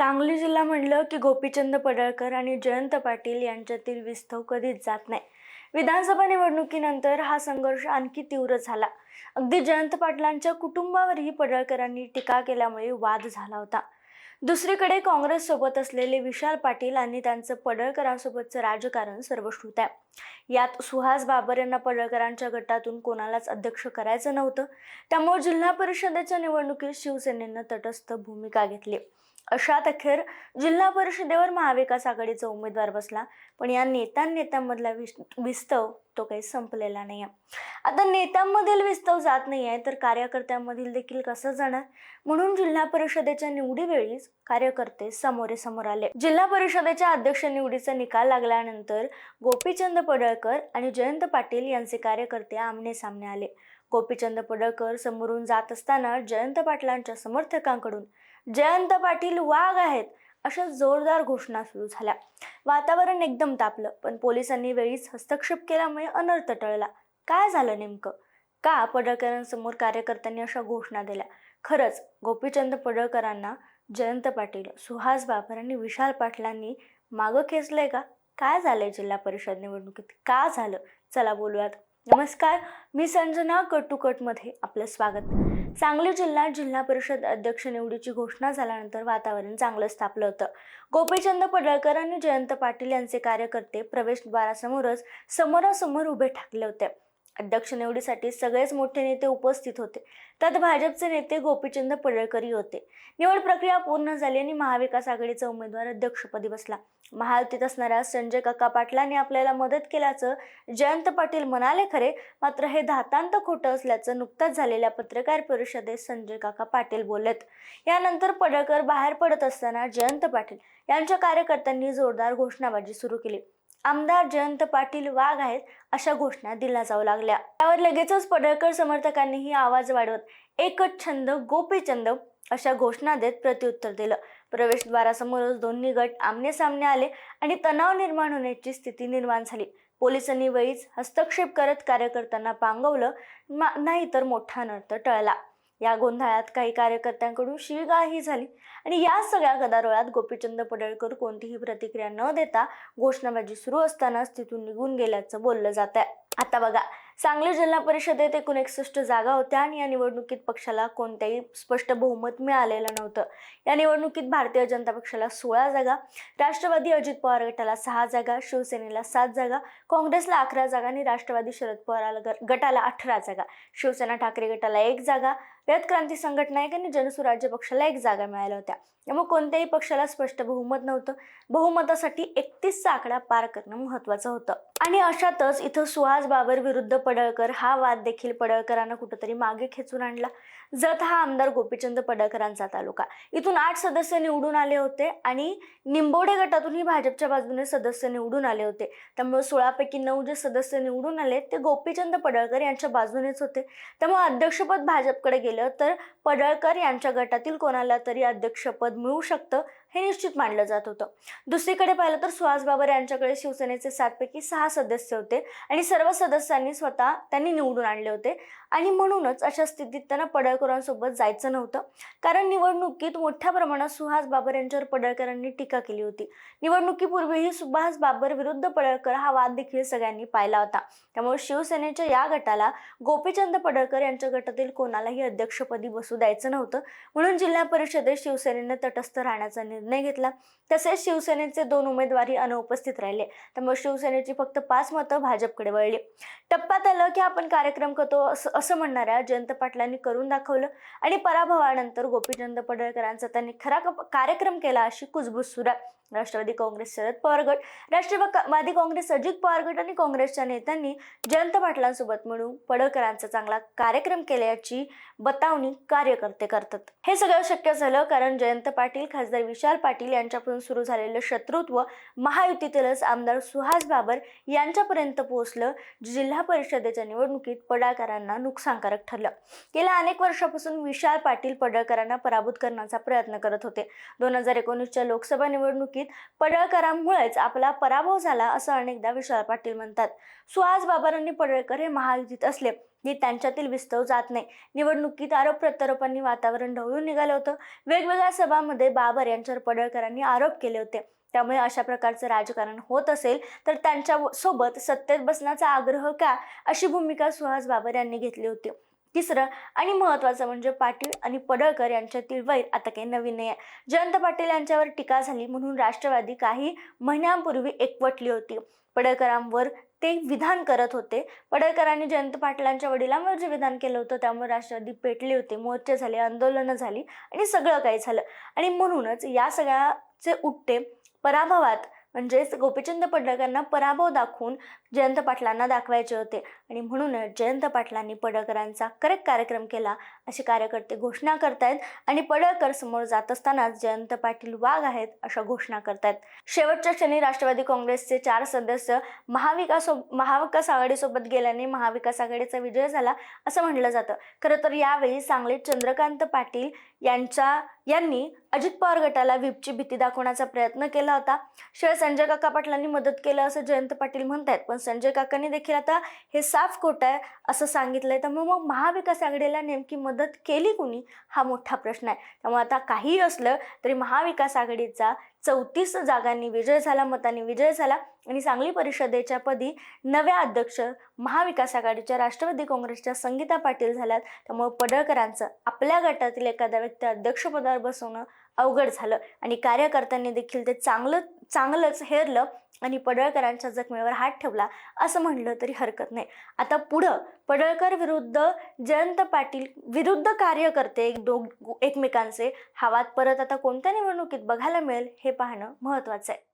सांगली जिल्हा म्हणलं की गोपीचंद पडळकर आणि जयंत पाटील यांच्यातील विस्तव कधीच जात नाही। विधानसभा निवडणुकीनंतर हा संघर्ष आणखी तीव्र झाला। अगदी जयंत पाटलांच्या कुटुंबावरही पडळकरांनी टीका केल्यामुळे वाद झाला होता। दुसरीकडे काँग्रेस सोबत असलेले विशाल पाटील आणि त्यांचं पडळकरांसोबतचं राजकारण सर्वश्रुत आहे। यात सुहास बाबर यांना पडळकरांच्या गटातून कोणालाच अध्यक्ष करायचं नव्हतं, त्यामुळे जिल्हा परिषदेच्या निवडणुकीत शिवसेनेनं तटस्थ भूमिका घेतली। अशात अखेर जिल्हा परिषदेवर महाविकास आघाडीचा उमेदवार बसला, पण या नेत्यांमधला विस्तव तो काही संपलेला नाही आहे। आता नेत्यांमधील विस्तव जात नाही आहे तर कार्यकर्त्यांमधील देखील कसं जाणार, म्हणून जिल्हा परिषदेच्या निवडीवेळीच कार्यकर्ते समोर आले। जिल्हा परिषदेच्या अध्यक्ष निवडीचा निकाल लागल्यानंतर गोपीचंद पडळकर आणि जयंत पाटील यांचे कार्यकर्ते आमने सामने आले। गोपीचंद पडळकर समोरून जात असताना जयंत पाटलांच्या समर्थकांकडून जयंत पाटील वाघ आहेत अशा जोरदार घोषणा सुरू झाल्या। वातावरण एकदम तापलं, पण पोलिसांनी वेळीच हस्तक्षेप केल्यामुळे अनर्थ टळला। काय झालं नेमकं? का पडळकरांसमोर कार्यकर्त्यांनी अशा घोषणा दिल्या? खरंच गोपीचंद पडळकरांना जयंत पाटील, सुहास बाबर आणि विशाल पाटलांनी मागं खेचलंय का? काय झालंय जिल्हा परिषद निवडणुकीत? का झालं? चला बोलूयात। नमस्कार, मी संजना मध्ये आपलं स्वागत। सांगली जिल्हा परिषद अध्यक्ष निवडीची घोषणा झाल्यानंतर वातावरण चांगलंच तापलं होतं। गोपीचंद पडळकर आणि जयंत पाटील यांचे कार्यकर्ते प्रवेशद्वारासमोरच समोरासमोर उभे ठाकले होते। अध्यक्ष निवडीसाठी सगळेच मोठे नेते उपस्थित होते, त्यात भाजपचे नेते गोपीचंद पडळकरही होते। निवड प्रक्रिया पूर्ण झाली आणि महाविकास आघाडीचा उमेदवार अध्यक्षपदी बसला। महायुतीत असणाऱ्या संजय काका पाटलांनी आपल्याला मदत केल्याचं जयंत पाटील म्हणाले खरे, मात्र हे धातांत खोटं असल्याचं नुकताच झालेल्या पत्रकार परिषदेत संजय काका पाटील बोललेत। यानंतर पडळकर बाहेर पडत असताना जयंत पाटील यांच्या कार्यकर्त्यांनी जोरदार घोषणाबाजी सुरू केली। आमदार जयंत पाटील वाघ आहेत अशा घोषणा दिल्या जाऊ लागल्या। त्यावर लगेचच पडळकर समर्थकांनीही आवाज वाढवत एकच छंद गोपीचंद अशा घोषणा देत प्रत्युत्तर दिलं। प्रवेशद्वारासमोरच दोन्ही गट आमने सामने आले आणि तणाव निर्माण होण्याची स्थिती निर्माण झाली। पोलिसांनी वेळीच हस्तक्षेप करत कार्यकर्त्यांना पांगवलं, नाहीतर मोठा अनर्थ टळला। या गोंधळात काही कार्यकर्त्यांकडून शिवीगाळही झाली आणि या सगळ्या गदारोळात गोपीचंद पडळकर कोणतीही प्रतिक्रिया न देता घोषणाबाजी सुरू असतानाच तिथून निघून गेल्याचं बोललं जात आहे। आता बघा, सांगली जिल्हा परिषदेत एकूण 61 जागा होत्या आणि या निवडणुकीत पक्षाला कोणतेही स्पष्ट बहुमत मिळालेलं नव्हतं। या निवडणुकीत भारतीय जनता पक्षाला 16 जागा, राष्ट्रवादी अजित पवार गटाला 6 जागा, शिवसेनेला 7 जागा, काँग्रेसला 11 जागा आणि राष्ट्रवादी शरद पवार गटाला 18 जागा, शिवसेना ठाकरे गटाला 1 जागा, रयत क्रांती संघटना आणि जनसुराज्य पक्षाला 1 जागा मिळाल्या होत्या। त्यामुळे कोणत्याही पक्षाला स्पष्ट बहुमत नव्हतं। बहुमतासाठी 31चा आकडा पार करणं महत्त्वाचं होतं। आणि अशातच इथं सुहास बाबर विरुद्ध पडळकर हा वाद देखील पडळकरांना कुठेतरी मागे खेचून आणला। जत हा आमदार गोपीचंद पडळकरांचा तालुका। इथून 8 सदस्य निवडून आले होते आणि निंबोडे गटातूनही भाजपच्या बाजूने सदस्य निवडून आले होते। त्यामुळे 16 पैकी 9 जे सदस्य निवडून आले ते गोपीचंद पडळकर यांच्या बाजूनेच होते। त्यामुळे अध्यक्षपद भाजपकडे गेलं तर पडळकर यांच्या गटातील कोणाला तरी अध्यक्षपद मिळू शकतं हे निश्चित मानलं जात होतं। दुसरीकडे पाहिलं तर सुहास बाबर यांच्याकडे शिवसेनेचे 7 पैकी 6 सदस्य होते आणि सर्व सदस्यांनी त्यांनी निवडून आणले होते आणि म्हणूनच अशा स्थितीत त्यांना पडळकरांसोबत जायचं नव्हतं। कारण निवडणुकीत मोठ्या प्रमाणात सुहास बाबर यांच्यावर पडळकरांनी टीका केली होती। निवडणुकीपूर्वीही सुहास बाबर विरुद्ध पडळकर हा वाद देखील सगळ्यांनी पाहिला होता। त्यामुळे शिवसेनेच्या या गटाला गोपीचंद पडळकर यांच्या गटातील कोणालाही अध्यक्षपदी बसू द्यायचं नव्हतं, म्हणून जिल्हा परिषदेत शिवसेनेने तटस्थ राहण्याचा निर्णय घेतला। तसेच शिवसेनेचे 2 उमेदवारही अनुपस्थित राहिले, त्यामुळे शिवसेनेची फक्त 5 मतं भाजपकडे वळली। टप्प्यात आलं की आपण कार्यक्रम करतो असं म्हणणाऱ्या जयंत पाटलांनी करून दाखवलं आणि पराभवानंतर गोपीचंद पडळकरांचा त्यांनी खरा कार्यक्रम केला अशी कुजबूज सुरू आहे। राष्ट्रवादी काँग्रेस शरद पवार गट, राष्ट्रवादी काँग्रेस अजित पवार गट आणि काँग्रेसच्या नेत्यांनी जयंत पाटलांसोबत मिळून पडळकरांचा चांगला कार्यक्रम केल्याची बतावणी कार्यकर्ते करतात। हे सगळं शक्य झालं कारण जयंत पाटील, खासदार विशाल पाटील यांच्यापासून सुरू झालेलं शत्रुत्व महायुतीतीलच आमदार सुहास बाबर यांच्यापर्यंत पोहोचलं, जिल्हा परिषदेच्या निवडणुकीत पडळकरांना नुकसानकारक ठरलं। गेल्या अनेक वर्षापासून विशाल पाटील पडळकरांना पराभूत करण्याचा प्रयत्न करत होते। 2019च्या लोकसभा निवडणुकीत पडळकरांमुळेच आपला पराभव झाला असं अनेकदा विशाल पाटील म्हणतात। सुहास बाबर आणि पडळकर हे महायुतीत असले की त्यांच्यातील विस्तव जात नाही. निवडणुकीत आरोप प्रत्यारोपांनी वातावरण ढवळून निघालं होतं. वेगवेगळ्या सभांमध्ये बाबर यांच्यावर पडळकरांनी आरोप केले होते. त्यामुळे अशा प्रकारचं राजकारण होत असेल तर त्यांच्या सोबत सत्तेत बसण्याचा आग्रह का, अशी भूमिका सुहास बाबर यांनी घेतली होती. तिसरं आणि महत्त्वाचं म्हणजे पाटील आणि पडळकर यांच्यातील वैर आता काही नवीन नाही आहे. जयंत पाटील यांच्यावर टीका झाली म्हणून राष्ट्रवादी काही महिन्यांपूर्वी एकवटली होती. पडळकरांवर ते विधान करत होते. पडळकरांनी जयंत पाटलांच्या वडिलांवर जे विधान केलं होतं त्यामुळे राष्ट्रवादी पेटली होती, मोर्चे झाले, आंदोलनं झाली आणि सगळं काही झालं. आणि म्हणूनच या सगळ्याचे उपटे पराभवात म्हणजेच गोपीचंद पडळकरांना पराभव दाखवून जयंत पाटलांना दाखवायचे होते आणि म्हणूनच जयंत पाटलांनी पडळकरांचा करेक्ट कार्यक्रम केला असे कार्यकर्ते घोषणा करतायत आणि पडळकर समोर जात असतानाच जयंत पाटील वाघ आहेत अशा घोषणा करतायत. शेवटच्या क्षणी राष्ट्रवादी काँग्रेसचे 4 सदस्य महाविकास आघाडीसोबत गेल्याने महाविकास आघाडीचा विजय झाला असं म्हटलं जातं. खरं तर यावेळी सांगलीत चंद्रकांत पाटील यांनी अजित पवार गटाला व्हीपची भीती दाखवण्याचा प्रयत्न केला होता. शिवाय संजय काका पाटलांनी मदत केलं असं जयंत पाटील म्हणतायत, पण संजय काकांनी देखील आता हे साफ खोटं आहे असं सांगितलंय. त्यामुळे मग महाविकास आघाडीला नेमकी मदत केली कुणी हा मोठा प्रश्न आहे. त्यामुळे आता काहीही असलं तरी महाविकास आघाडीचा 34 जागांनी विजय झाला, मतांनी विजय झाला आणि सांगली परिषदेच्या पदी नव्या अध्यक्ष महाविकास आघाडीच्या राष्ट्रवादी काँग्रेसच्या संगीता पाटील झाल्यात. त्यामुळे पडळकरांचं आपल्या गटातील एखाद्या व्यक्ती अध्यक्षपदावर बसवणं अवघड झालं आणि कार्यकर्त्यांनी देखील ते चांगलंच हेरलं आणि पडळकरांच्या जखमेवर हात ठेवला असं म्हणलं तरी हरकत नाही. आता पुढं पडळकर विरुद्ध जयंत पाटील विरुद्ध कार्यकर्ते एकमेकांचे हा वाद परत आता कोणत्या निवडणुकीत बघायला मिळेल हे पाहणं महत्त्वाचं आहे.